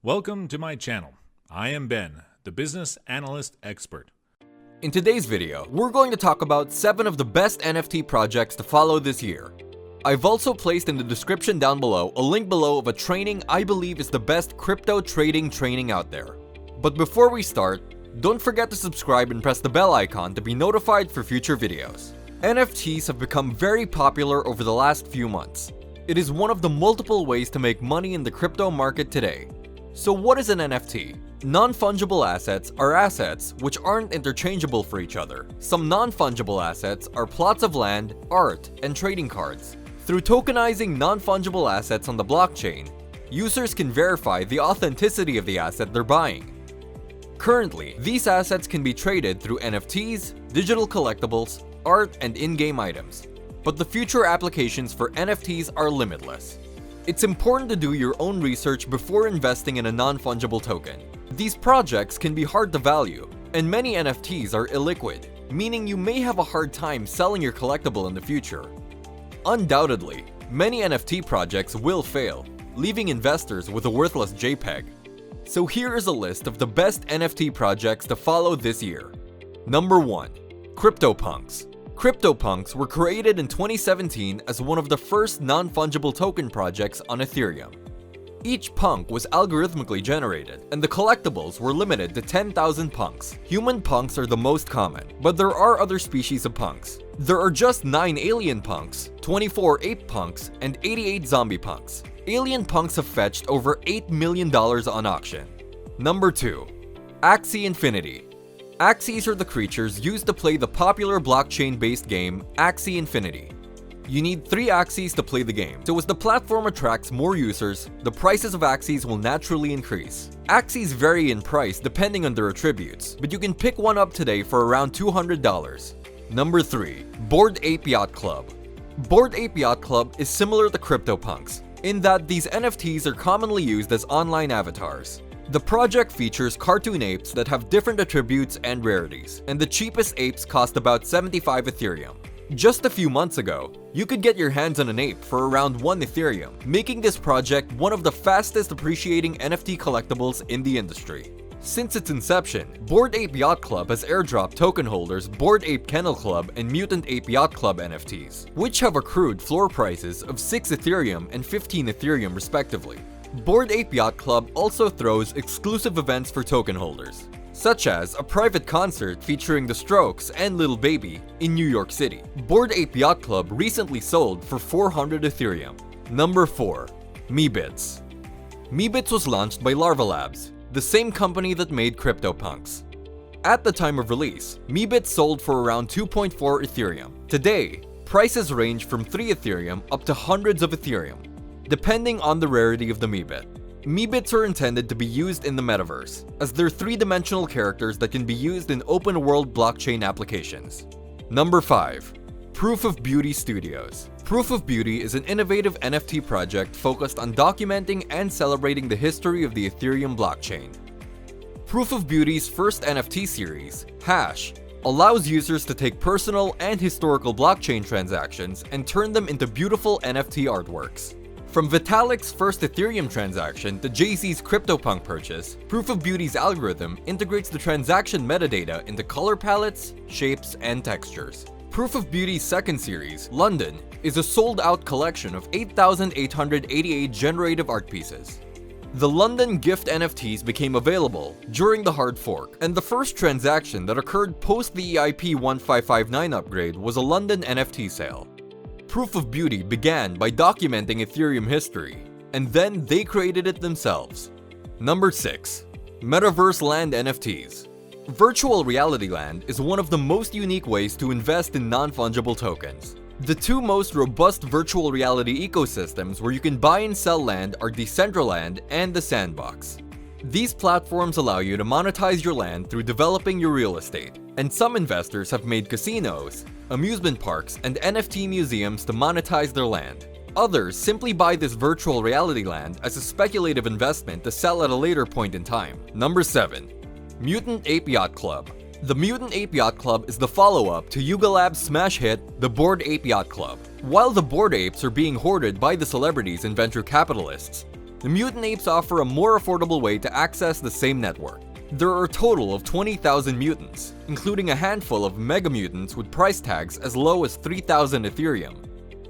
Welcome to my channel. I am Ben, the business analyst expert. In today's video, we're going to talk about 7 of the best NFT projects to follow this year. I've also placed in the description down below a link below of a training I believe is the best crypto trading training out there. But before we start, don't forget to subscribe and press the bell icon to be notified for future videos. NFTs have become very popular over the last few months. It is one of the multiple ways to make money in the crypto market today. So what is an NFT? Non-fungible assets are assets which aren't interchangeable for each other. Some non-fungible assets are plots of land, art, and trading cards. Through tokenizing non-fungible assets on the blockchain, users can verify the authenticity of the asset they're buying. Currently, these assets can be traded through NFTs, digital collectibles, art, and in-game items. But the future applications for NFTs are limitless. It's important to do your own research before investing in a non-fungible token. These projects can be hard to value, and many NFTs are illiquid, meaning you may have a hard time selling your collectible in the future. Undoubtedly, many NFT projects will fail, leaving investors with a worthless JPEG. So here is a list of the best NFT projects to follow this year. Number 1. CryptoPunks. CryptoPunks were created in 2017 as one of the first non-fungible token projects on Ethereum. Each punk was algorithmically generated, and the collectibles were limited to 10,000 punks. Human punks are the most common, but there are other species of punks. There are just 9 alien punks, 24 ape punks, and 88 zombie punks. Alien punks have fetched over $8 million on auction. Number 2. Axie Infinity. Axies are the creatures used to play the popular blockchain-based game Axie Infinity. You need 3 Axies to play the game, so as the platform attracts more users, the prices of Axies will naturally increase. Axies vary in price depending on their attributes, but you can pick one up today for around $200. Number 3. Bored Ape Yacht Club. Bored Ape Yacht Club is similar to CryptoPunks, in that these NFTs are commonly used as online avatars. The project features cartoon apes that have different attributes and rarities, and the cheapest apes cost about 75 Ethereum. Just a few months ago, you could get your hands on an ape for around 1 Ethereum, making this project one of the fastest appreciating NFT collectibles in the industry. Since its inception, Bored Ape Yacht Club has airdropped token holders Bored Ape Kennel Club and Mutant Ape Yacht Club NFTs, which have accrued floor prices of 6 Ethereum and 15 Ethereum respectively. Bored Ape Yacht Club also throws exclusive events for token holders, such as a private concert featuring The Strokes and Lil Baby in New York City. Bored Ape Yacht Club recently sold for 400 Ethereum. Number 4. Meebits. Meebits was launched by Larva Labs, the same company that made CryptoPunks. At the time of release, Meebits sold for around 2.4 Ethereum. Today, prices range from 3 Ethereum up to hundreds of Ethereum, depending on the rarity of the Meebit. Meebits are intended to be used in the metaverse, as they're 3-dimensional characters that can be used in open-world blockchain applications. Number 5. Proof of Beauty Studios. Proof of Beauty is an innovative NFT project focused on documenting and celebrating the history of the Ethereum blockchain. Proof of Beauty's first NFT series, Hash, allows users to take personal and historical blockchain transactions and turn them into beautiful NFT artworks. From Vitalik's first Ethereum transaction to Jay-Z's CryptoPunk purchase, Proof of Beauty's algorithm integrates the transaction metadata into color palettes, shapes, and textures. Proof of Beauty's second series, London, is a sold-out collection of 8,888 generative art pieces. The London gift NFTs became available during the hard fork, and the first transaction that occurred post the EIP 1559 upgrade was a London NFT sale. Proof of Beauty began by documenting Ethereum history, and then they created it themselves. Number 6. Metaverse Land NFTs. Virtual Reality Land is one of the most unique ways to invest in non-fungible tokens. The 2 most robust virtual reality ecosystems where you can buy and sell land are Decentraland and The Sandbox. These platforms allow you to monetize your land through developing your real estate, and some investors have made casinos, amusement parks, and NFT museums to monetize their land. Others simply buy this virtual reality land as a speculative investment to sell at a later point in time. Number 7. Mutant Ape Yacht Club. The Mutant Ape Yacht Club is the follow-up to Yuga Labs' smash hit, the Bored Ape Yacht Club. While the Bored Apes are being hoarded by the celebrities and venture capitalists, the Mutant apes offer a more affordable way to access the same network. There are a total of 20,000 mutants, including a handful of mega mutants with price tags as low as 3,000 Ethereum.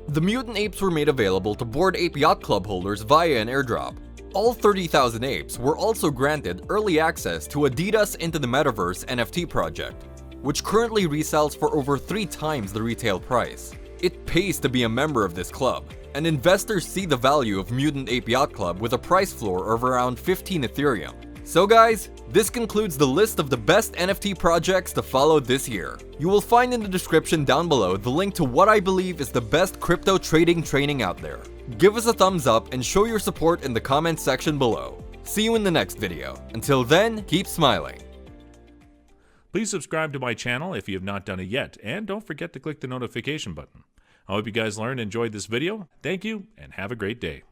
The Mutant apes were made available to Bored Ape Yacht Club holders via an airdrop. All 30,000 apes were also granted early access to Adidas Into the Metaverse NFT project, which currently resells for over 3 times the retail price. It pays to be a member of this club, and investors see the value of Mutant Ape Yacht Club with a price floor of around 15 Ethereum. So guys, this concludes the list of the best NFT projects to follow this year. You will find in the description down below the link to what I believe is the best crypto trading training out there. Give us a thumbs up and show your support in the comments section below. See you in the next video. Until then, keep smiling. Please subscribe to my channel if you have not done it yet, and don't forget to click the notification button. I hope you guys learned and enjoyed this video. Thank you, and have a great day.